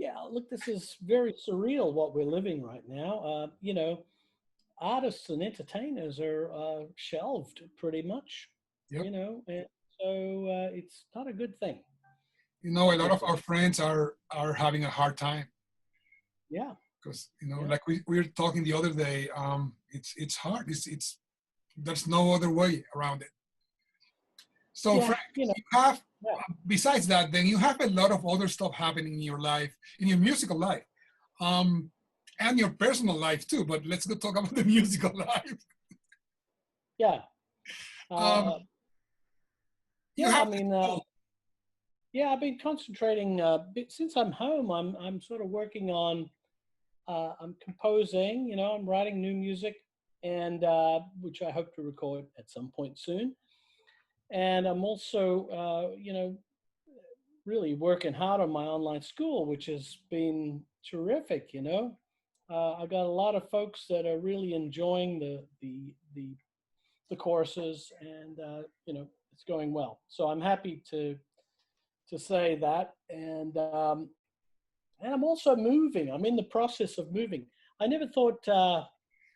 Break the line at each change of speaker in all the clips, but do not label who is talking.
Yeah, look, this is very surreal what we're living right now. Artists and entertainers are shelved pretty much,
Yep.
and so it's not a good thing.
A
Not a
lot
good
of
thing.
our friends are having a hard time
Yeah,
because
yeah,
like we were talking the other day. It's hard. It's there's no other way around it. So
yeah,
Frank, you have
yeah.
besides that, then you have a lot of other stuff happening in your life, in your musical life, um, and your personal life too. But let's go talk about the musical life.
Yeah.
Um, you
Yeah, I
have the
mean,
school.
yeah, I've been concentrating since I'm home. I'm sort of working on. I'm composing. I'm writing new music, and which I hope to record at some point soon. And I'm also, really working hard on my online school, which has been terrific. I got a lot of folks that are really enjoying the courses, and it's going well. So I'm happy to say that, and I'm also moving. I'm in the process of moving. I never thought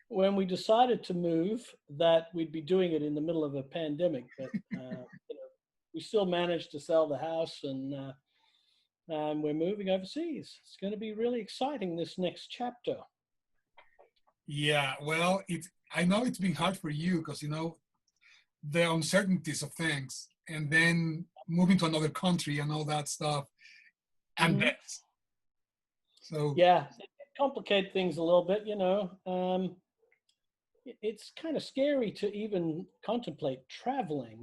when we decided to move that we'd be doing it in the middle of a pandemic, but we still managed to sell the house, and we're moving overseas. It's going to be really exciting, this next chapter.
Yeah, well, I know it's been hard for you because the uncertainties of things, and then moving to another country and all that stuff, and
Hmm.
death. So
Yeah, it complicated things a little bit. It's kind of scary to even contemplate traveling,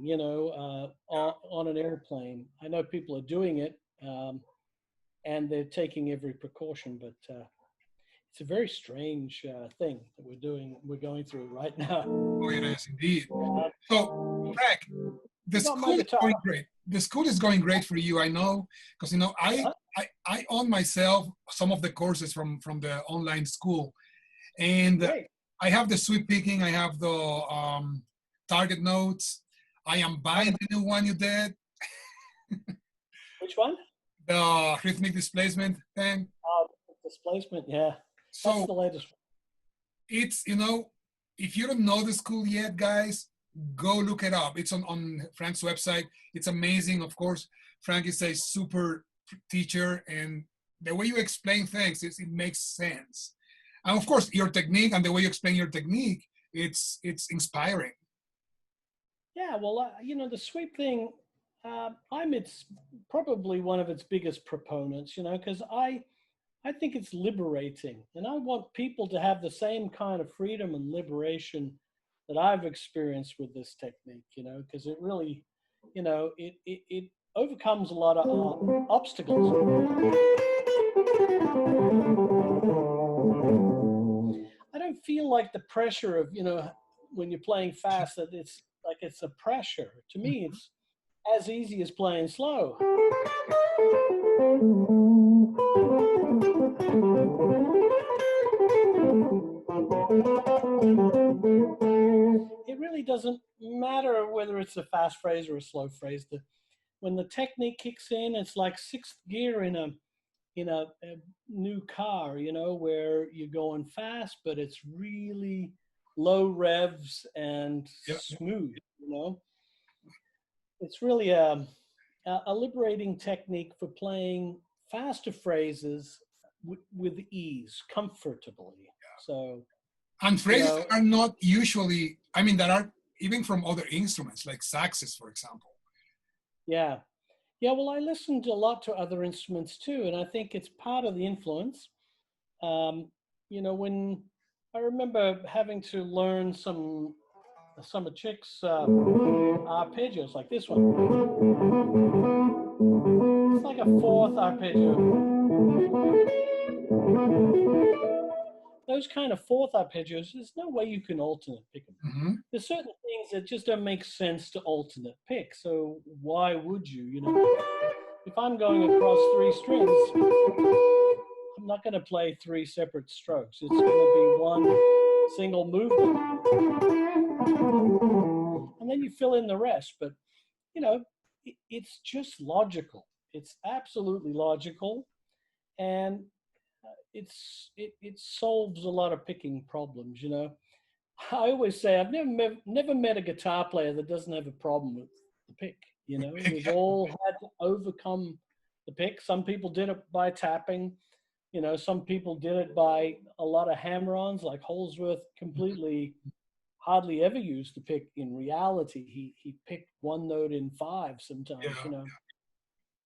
on an airplane. I know people are doing it, and they're taking every precaution, but it's a very strange thing that we're going through right now.
oh, it is indeed.
Uh,
So Frank, the
you got my
school is
guitar?
going great. The school is going great for you, I know, because
Uh,
I own myself some of the courses from the online school, and
Great.
I have the sweep picking, I have the target notes. I am buying the new one you did,
Which one?
the rhythmic displacement thing.
Uh, Displacement. Yeah, that's
So
the latest one.
it's if you don't know the school yet, guys, go look it up. It's on Frank's website. It's amazing. Of course, Frank is a super teacher, and the way you explain things it makes sense. And of course, your technique and the way you explain your technique, it's inspiring.
Yeah, well, the sweep thing, I'm its probably one of its biggest proponents, because I think it's liberating, and I want people to have the same kind of freedom and liberation that I've experienced with this technique, because it really, it overcomes a lot of obstacles. I don't feel like the pressure of, when you're playing fast, that it's like it's a pressure. To me, it's as easy as playing slow. It really doesn't matter whether it's a fast phrase or a slow phrase. When the technique kicks in, it's like sixth gear in a new car, where you're going fast, but it's really low revs and
Yeah.
smooth. It's really a liberating technique for playing faster phrases with ease, comfortably. So,
And
you
phrases
know,
that are not usually, I mean, that are even from other instruments, like saxes, for example.
yeah. Yeah, well, I listened a lot to other instruments too, and I think it's part of the influence. When I remember having to learn some of Chick's arpeggios, like this one. It's like a fourth arpeggio. Those kind of fourth arpeggios, there's no way you can alternate pick them.
Mm-hmm.
There's certain things that just don't make sense to alternate pick. So why would you? If I'm going across three strings, I'm not going to play three separate strokes. It's going to be one single movement, and then you fill in the rest. But it's just logical. It's absolutely logical, and it solves a lot of picking problems. You know, I always say I've never met a guitar player that doesn't have a problem with the pick. You know, we've all had to overcome the pick. Some people did it by tapping. You know, some people did it by a lot of hammer-ons, like Holsworth completely hardly ever used the pick in reality. He picked one note in five sometimes, you know,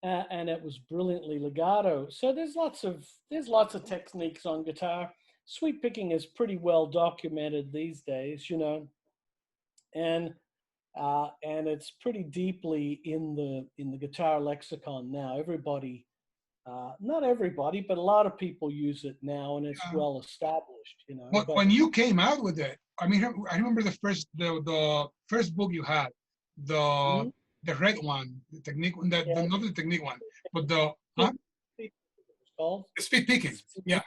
and it was brilliantly legato. So there's lots of techniques on guitar. Sweep picking is pretty well documented these days, you know, and it's pretty deeply in the guitar lexicon now. Everybody, not everybody, but a lot of people use it now, and it's well established, you know.
But when you came out with it, I mean, I remember the first book you had, the the red one, the technique, not the technique one, but the speed picking, the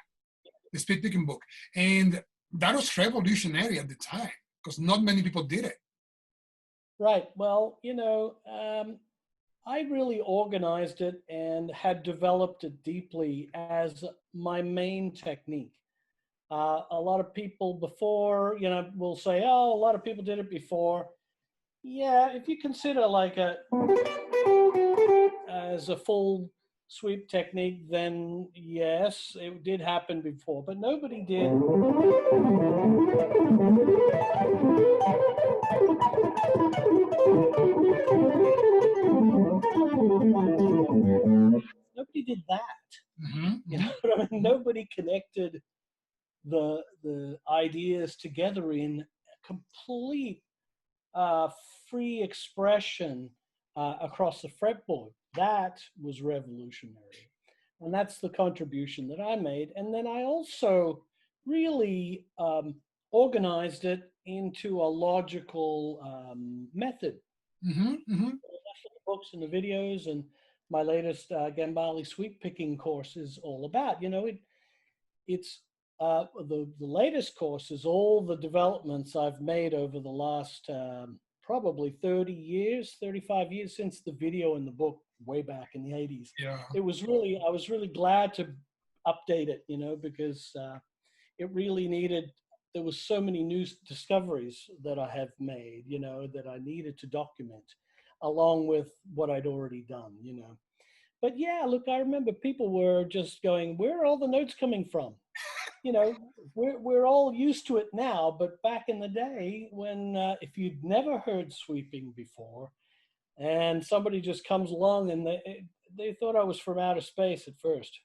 speed picking book, and that was revolutionary at the time because not many people did it.
Right. Well, you know, I really organized it and had developed it deeply as my main technique. A lot of people before, you know, will say, oh, a lot of people did it before. Yeah, if you consider like as a full sweep technique, then yes, it did happen before, but nobody did. Nobody did that. You know what I mean? Nobody connected the ideas together in complete free expression across the fretboard. That was revolutionary. And that's the contribution that I made. And then I also really organized it into a logical method. That's what the books and the videos and my latest Gambale sweep picking course is all about. You know, it's the latest course is all the developments I've made over the last probably 30 years, 35 years since the video and the book way back in the 80s.
Yeah.
I was really glad to update it, you know, because it really needed, there was so many new discoveries that I have made, you know, that I needed to document along with what I'd already done, you know. But yeah, look, I remember people were just going, where are all the notes coming from? You know, we're all used to it now, but back in the day when if you'd never heard sweeping before and somebody just comes along and they thought I was from outer space at first.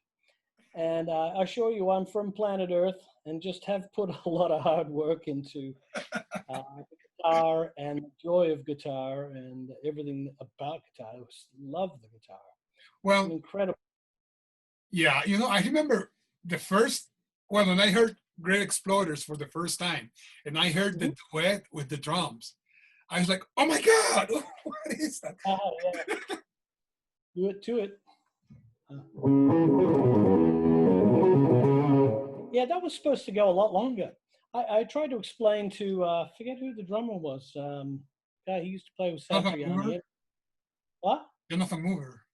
And I assure you, I'm from planet Earth and just have put a lot of hard work into guitar and the joy of guitar and everything about guitar. I love the guitar.
Well,
it's incredible.
Yeah, you know, I remember the first, well, when I heard Great Exploders for the first time, and I heard the duet with the drums, I was like, oh my God, what is that?
Yeah. Do it to it. Yeah, that was supposed to go a lot longer. I tried to explain to, forget who the drummer was. Guy he used to play with Satriani. What?
Jonathan Mover.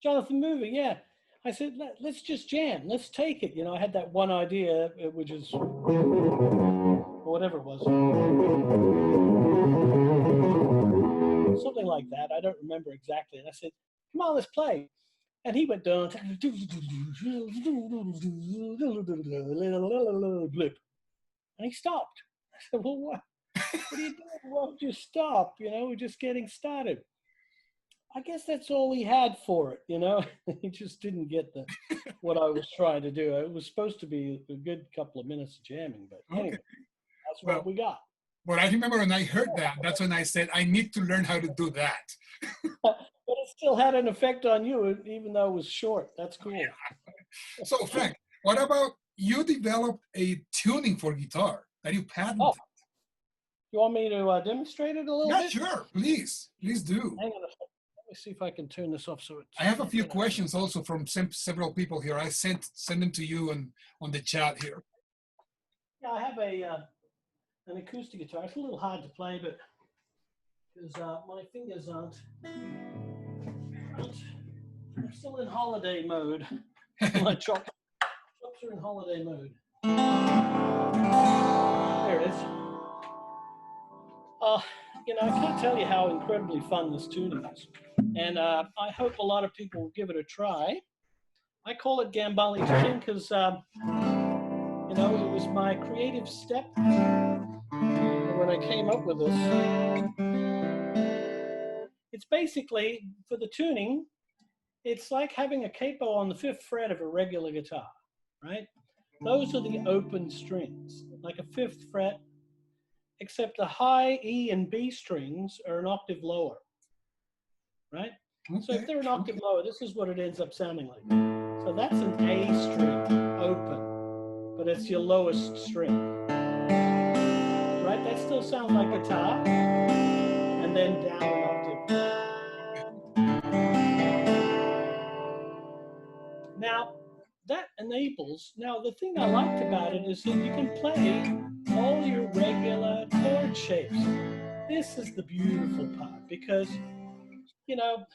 Jonathan Mover, yeah. I said, let's just jam. Let's take it. You know, I had that one idea, which is, or whatever it was. Something like that. I don't remember exactly. And I said, come on, let's play. And he went down, and he stopped. I said, well, what are you doing? Why don't you stop? You know, we're just getting started. I guess that's all he had for it, you know. He just didn't get what I was trying to do. It was supposed to be a good couple of minutes of jamming, but anyway, that's what we got.
Well, I remember when I heard that, that's when I said, I need to learn how to do that.
But it still had an effect on you, even though it was short. That's cool.
Yeah. So, Frank, what about you developed a tuning for guitar that you patented?
Oh. You want me to demonstrate it a little bit?
Yeah, sure. Please do.
Hang on a second. Let me see if I can turn this off so it's...
I have a few questions also from several people here. I send them to you on the chat here.
Yeah, I have an acoustic guitar. It's a little hard to play, but because my fingers aren't. I'm still in holiday mode. My chops are in holiday mode. There it is. I can't tell you how incredibly fun this tuning is. And I hope a lot of people will give it a try. I call it Gambale tuning because, it was my creative step when I came up with this. It's basically, for the tuning, it's like having a capo on the 5th fret of a regular guitar, right? Those are the open strings, like a 5th fret, except the high E and B strings are an octave lower, right? Okay. So if they're an octave lower, this is what it ends up sounding like. So that's an A string, open, but it's your lowest string, right? That still sounds like guitar, and then down an octave. Now, that enables, now the thing I liked about it is that you can play all your regular chord shapes. This is the beautiful part because,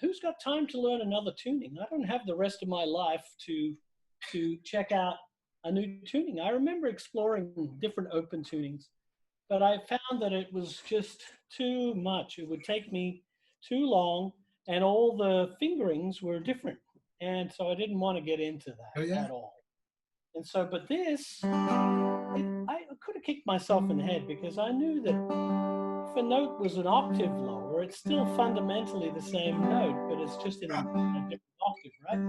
who's got time to learn another tuning? I don't have the rest of my life to check out a new tuning. I remember exploring different open tunings, but I found that it was just too much. It would take me too long, and all the fingerings were different. And so I didn't want to get into that at all. And so, but this, I could have kicked myself in the head because I knew that if a note was an octave lower, it's still fundamentally the same note, but it's just in a different octave, right?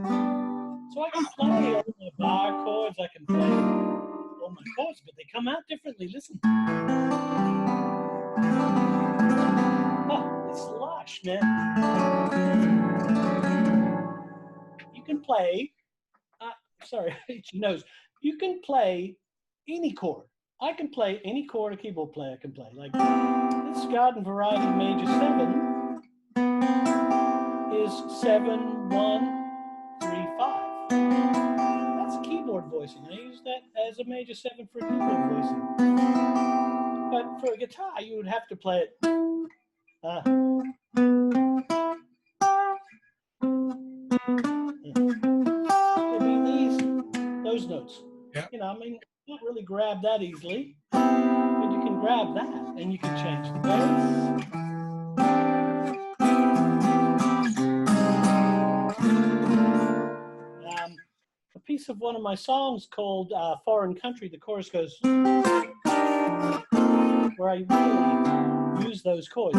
So I can play all my bar chords, I can play all my chords, but they come out differently. Listen. Oh, it's lush, man. You can play, sorry, itchy nose. You can play any chord. I can play any chord a keyboard player can play. Like this Garden Variety Major 7 is 7, 1, 3, 5. That's keyboard voicing. I use that as a major 7 for keyboard voicing. But for a guitar, you would have to play it. Those notes. Yeah. Not really grab that easily, but you can grab that and you can change the bass. A piece of one of my songs called Foreign Country, the chorus goes, where I really use those chords.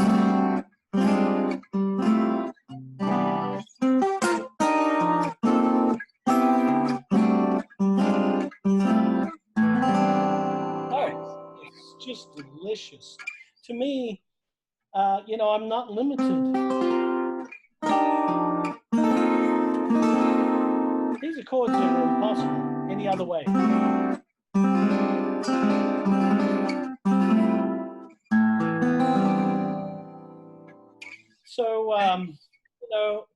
Just delicious. To me, I'm not limited. These are chords that are impossible any other way. So,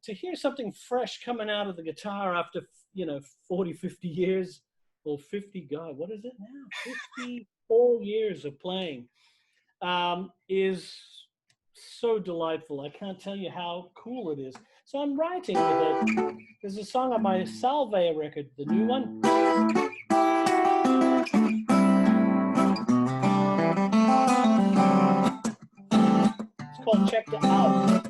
to hear something fresh coming out of the guitar after, 40, 50 years, or 50, God, what is it now? 54 years of playing is so delightful. I can't tell you how cool it is. So I'm writing with it. There's a song on my Salve record, the new one. It's called Check It Out.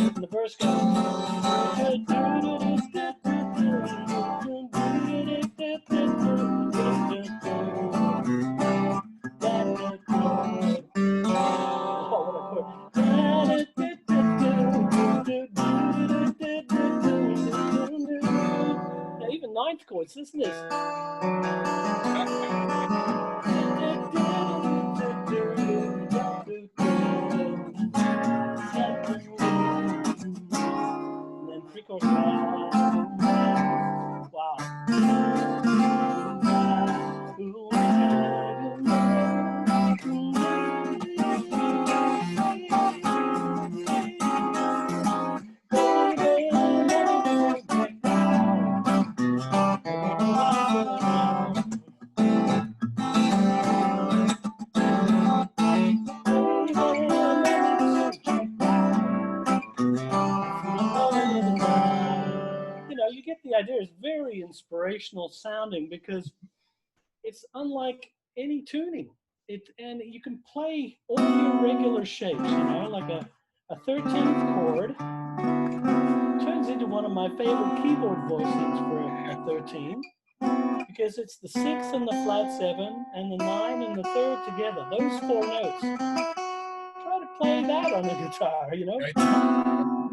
And the verse goes. Even ninth chords, listen to this. And then three chords. Wow. idea. It's very inspirational sounding because it's unlike any tuning. And you can play all your regular shapes, like a 13th chord turns into one of my favorite keyboard voicings for a 13 because it's the 6 and the flat 7 and the 9 and the third together. Those 4 notes. Try to play that on the guitar,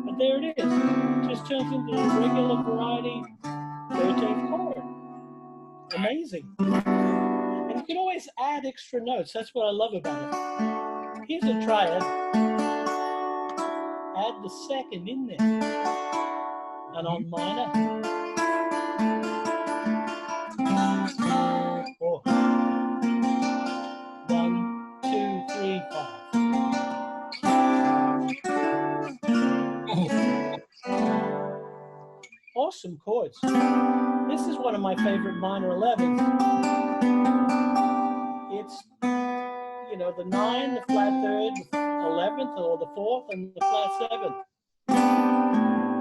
But there it is. It just turns into a regular variety 13th chord. Amazing. And you can always add extra notes. That's what I love about it. Here's a triad. Add the second in there. And on minor. 4. 1, 2, 3, 5. Awesome chords. This is one of my favorite minor 11s. It's, the 9, the flat 3rd, the 11th, or the 4th, and the flat 7th.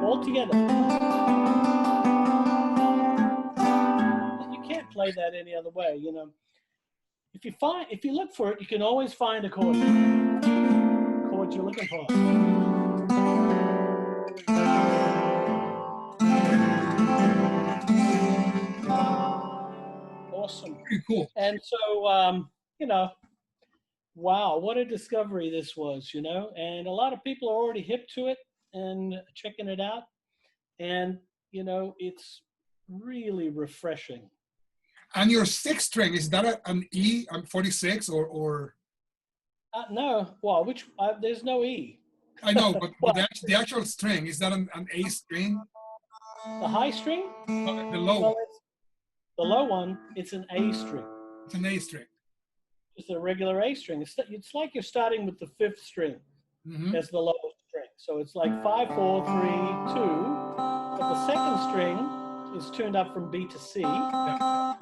All together. You can't play that any other way, If you look for it, you can always find a chord. Chord you're looking for. Awesome.
Pretty cool.
And so, wow, what a discovery this was, and a lot of people are already hip to it and checking it out. And, it's really refreshing.
And your 6th string, is that an E, 46 or?
No, well, there's no E.
I know, but the actual string, is that an A string?
The high string?
The low.
Well, the low one, it's an A string.
It's an A string.
It's a regular A string. It's like you're starting with the 5th string as the lowest string. So it's like 5, 4, 3, 2. But the 2nd string is tuned up from B to C.
Yeah.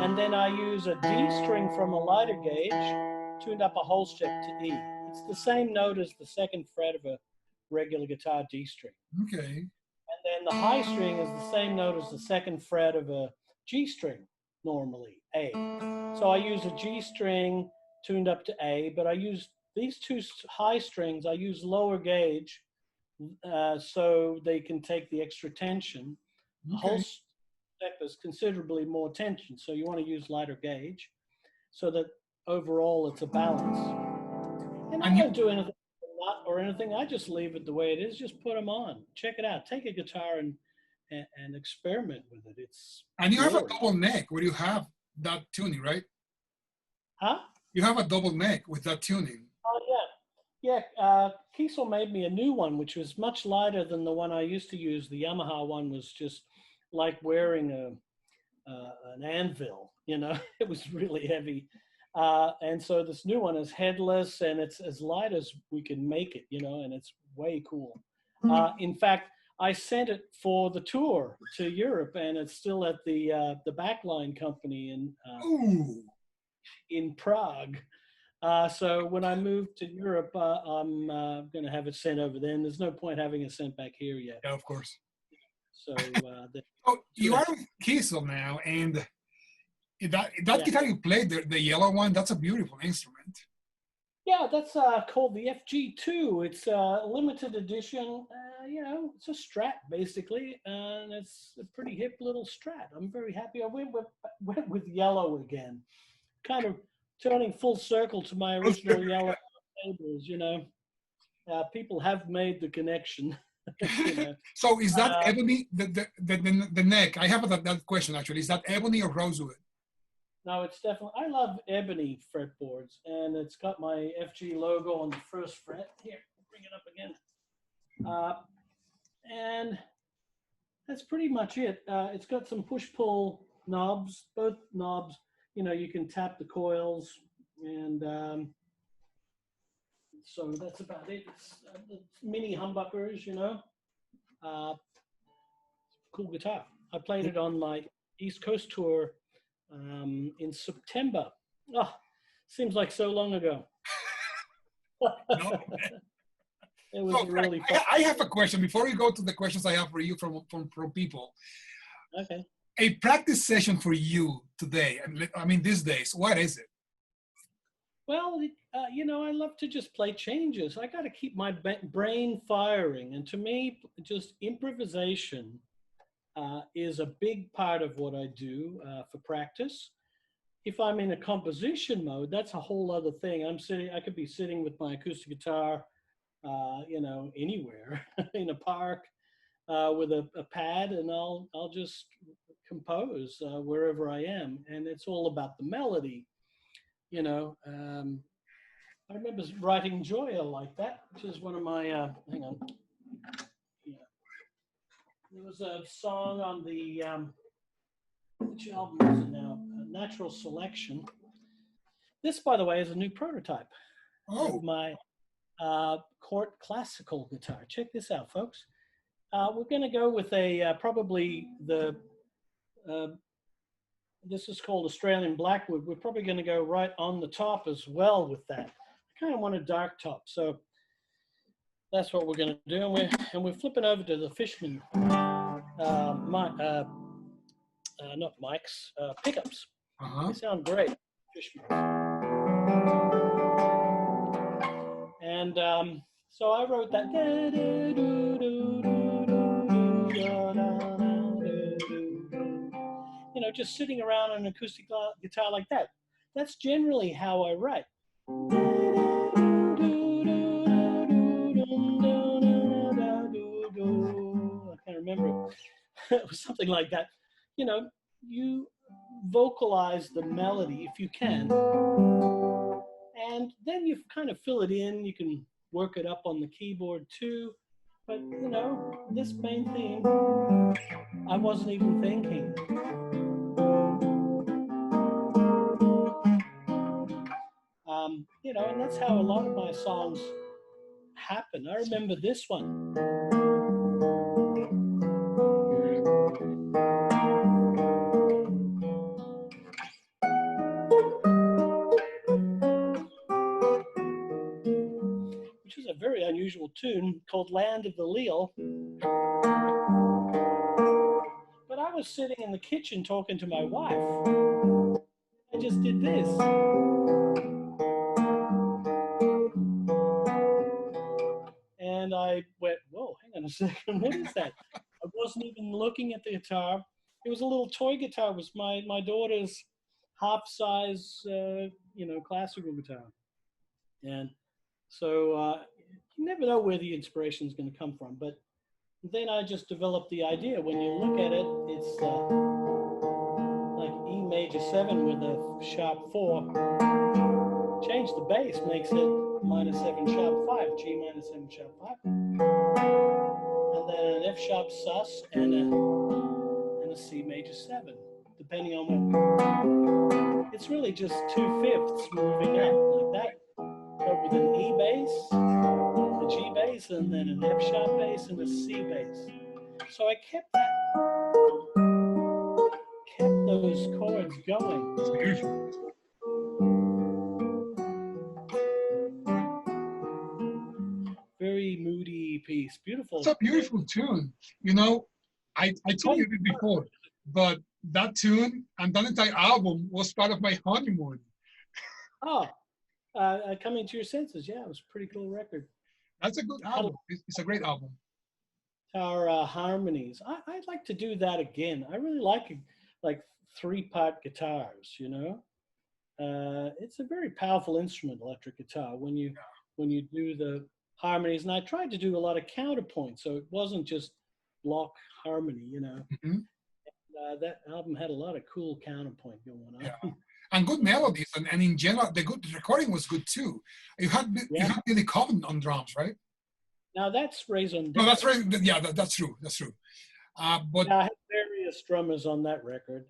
And then I use a D string from a lighter gauge, tuned up a whole step to E. It's the same note as the 2nd fret of a regular guitar D string.
Okay.
And then the high string is the same note as the 2nd fret of a G string, normally, A. So I use a G string tuned up to A, but I use these 2 high strings, I use lower gauge so they can take the extra tension. Okay. The whole step is considerably more tension, so you want to use lighter gauge so that overall it's a balance. And I don't do anything or anything. I just leave it the way it is. Just put them on. Check it out. Take a guitar and experiment with it.
And you have a double neck where you have that tuning, right?
Huh?
You have a double neck with that tuning.
Oh, yeah. Yeah, Kiesel made me a new one, which was much lighter than the one I used to use. The Yamaha one was just like wearing an anvil, It was really heavy. And so this new one is headless, and it's as light as we can make it, and it's way cool. In fact, I sent it for the tour to Europe, and it's still at the Backline company in Prague. So when I move to Europe, I'm going to have it sent over there, and there's no point having it sent back here yet.
Yeah, of course.
So
you are with Kiesel now, and that guitar you played, the yellow one, that's a beautiful instrument.
Yeah, that's called the FG2. It's a limited edition. It's a Strat basically, and it's a pretty hip little Strat. I'm very happy. I went with yellow again, kind of turning full circle to my original yellow tables. People have made the connection.
So is that ebony? The neck? I have that question actually. Is that ebony or rosewood?
No, it's definitely, I love ebony fretboards, and it's got my FG logo on the first fret. Here, bring it up again. And that's pretty much it. It's got some push-pull knobs, both knobs, you can tap the coils, and so that's about it. It's mini humbuckers, cool guitar. I played it on my East Coast tour in September. Oh, seems like so long ago.
No.
It was
So,
really fun.
I have a question before we go to the questions I have for you from people.
Okay.
A practice session for you today, I mean, these days, what is it?
Well, I love to just play changes. I got to keep my brain firing. And to me, just improvisation is a big part of what I do for practice. If I'm in a composition mode, that's a whole other thing. I could be sitting with my acoustic guitar, anywhere in a park with a pad, and I'll just compose wherever I am. And it's all about the melody, I remember writing Joya like that, which is one of my, hang on. Yeah. There was a song on the, which album is it now? Natural Selection. This, by the way, is a new prototype of my Court classical guitar. Check this out, folks. We're going to go with probably this is called Australian Blackwood. We're probably going to go right on the top as well with that. I kind of want a dark top, so that's what we're going to do. And we're flipping over to the Fishman, not mics, pickups. They sound great, Fishman. And so I wrote that. Just sitting around on an acoustic guitar like that. That's generally how I write. I can't remember. It was something like that. You vocalize the melody if you can, and then you kind of fill it in. You can work it up on the keyboard too. But this main theme, I wasn't even thinking. And that's how a lot of my songs happen. I remember this one. Which is a very unusual tune called Land of the Leal. But I was sitting in the kitchen talking to my wife. I just did this. And I went, whoa, hang on a second, what is that? I wasn't even looking at the guitar. It was a little toy guitar. It was my daughter's half-size, classical guitar. And so you never know where the inspiration is going to come from. But then I just developed the idea. When you look at it, it's like E major 7 with a sharp 4. Change the bass, makes it minus 7 sharp 5, G minus 7 sharp 5. And then an F sharp sus and a C major 7, depending on what. It's really just 2/5 moving up like that. But with an E bass, a G bass, and then an F sharp bass and a C bass. So I kept those chords going.
It's beautiful.
Very moody piece. Beautiful.
It's a beautiful tune. I told you this before, but that tune and that entire album was part of my honeymoon.
Oh, Coming to Your Senses. Yeah, it was a pretty cool record.
That's a good album. It's a great album.
Our harmonies. I'd like to do that again. I really like 3-part guitars, It's a very powerful instrument, electric guitar, when you do the harmonies. And I tried to do a lot of counterpoint, so it wasn't just block harmony,
Mm-hmm.
And, that album had a lot of cool counterpoint going on.
Yeah. And good melodies, and in general, the recording was good too. You had Billy Coven on drums, right?
Now that's Raison.
No, that's right. Yeah, that's true. That's true. But
I had various drummers on that record.